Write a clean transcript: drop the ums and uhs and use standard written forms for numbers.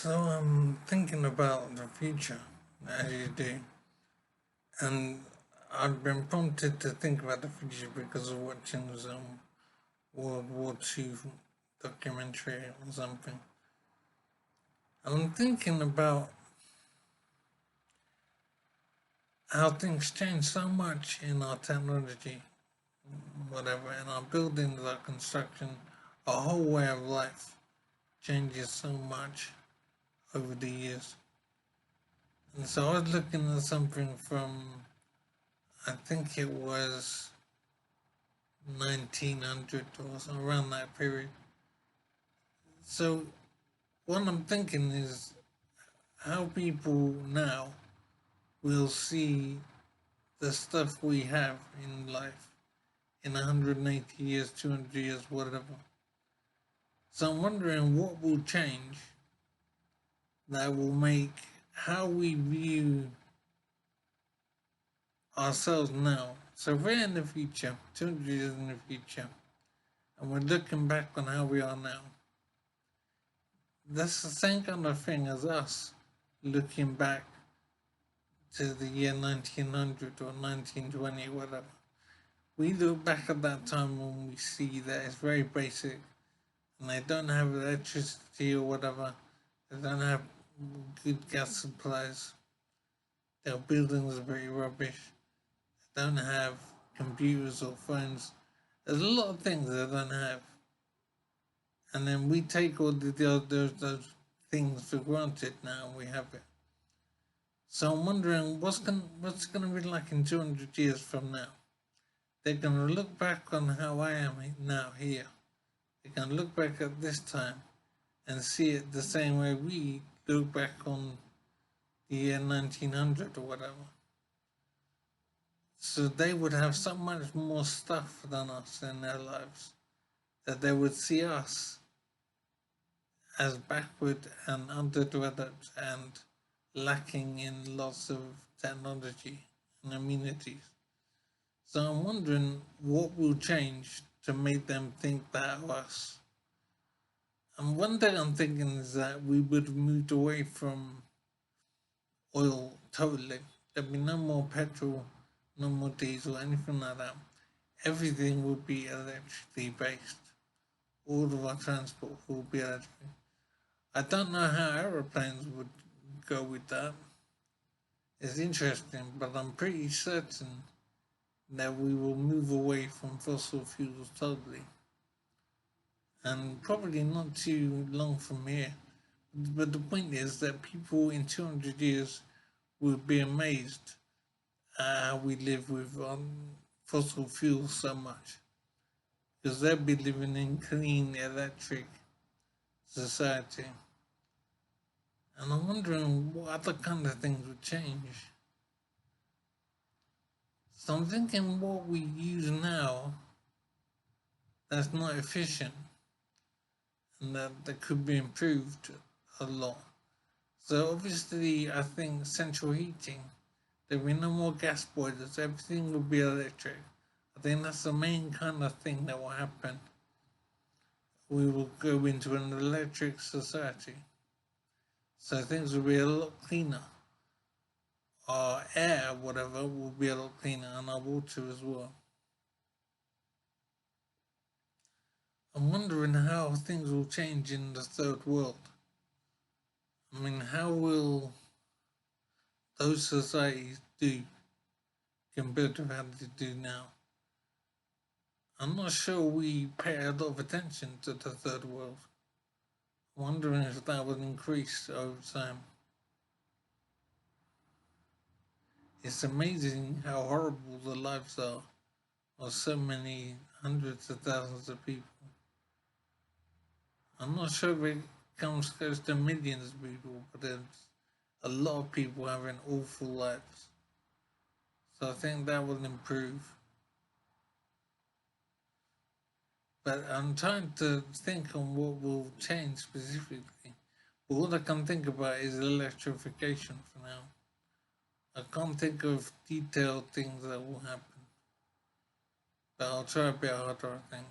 So I'm thinking about the future, as you do, and I've been prompted to think about the future because of watching some World War II documentary or something. And I'm thinking about how things change so much in our technology, whatever, in our buildings, our construction, our whole way of life changes so much over the years. And so I was looking at something from, I think it was 1900 or so, around that period. So what I'm thinking is how people now will see the stuff we have in life in 180 years, 200 years, whatever. So I'm wondering what will change that will make how we view ourselves now. So if we're in the future, 200 years in the future, and we're looking back on how we are now, that's the same kind of thing as us looking back to the year 1900 or 1920, whatever. We look back at that time when we see that it's very basic and they don't have electricity or whatever, they don't have good gas supplies, their buildings are very rubbish, they don't have computers or phones. There's a lot of things they don't have. And then we take all those things for granted now and we have it. So I'm wondering what's gonna be like in 200 years from now. They're gonna look back on how I am now here. They can look back at this time and see it the same way we look back on the year 1900 or whatever. So they would have so much more stuff than us in their lives that they would see us as backward and underdeveloped and lacking in lots of technology and amenities. So I'm wondering what will change to make them think that of us. And one thing I'm thinking is that we would have moved away from oil totally. There'd be no more petrol, no more diesel, anything like that. Everything would be electrically based. All of our transport will be electric. I don't know how aeroplanes would go with that. It's interesting, but I'm pretty certain that we will move away from fossil fuels totally. And probably not too long from here. But the point is that people in 200 years will be amazed at how we live with fossil fuels so much. Because they'll be living in clean electric society. And I'm wondering what other kind of things would change. So I'm thinking what we use now that's not efficient and that could be improved a lot. So obviously I think central heating, there'll be no more gas boilers, everything will be electric. I think that's the main kind of thing that will happen. We will go into an electric society. So things will be a lot cleaner. Our air, whatever, will be a lot cleaner, and our water as well. I'm wondering how things will change in the third world. I mean, how will those societies do compared to how they do now? I'm not sure we pay a lot of attention to the third world. I'm wondering if that will increase over time. It's amazing how horrible the lives are of so many hundreds of thousands of people. I'm not sure if it comes close to millions of people, but there's a lot of people having awful lives. So I think that will improve. But I'm trying to think on what will change specifically. But all I can think about is electrification for now. I can't think of detailed things that will happen. But I'll try a bit harder, I think.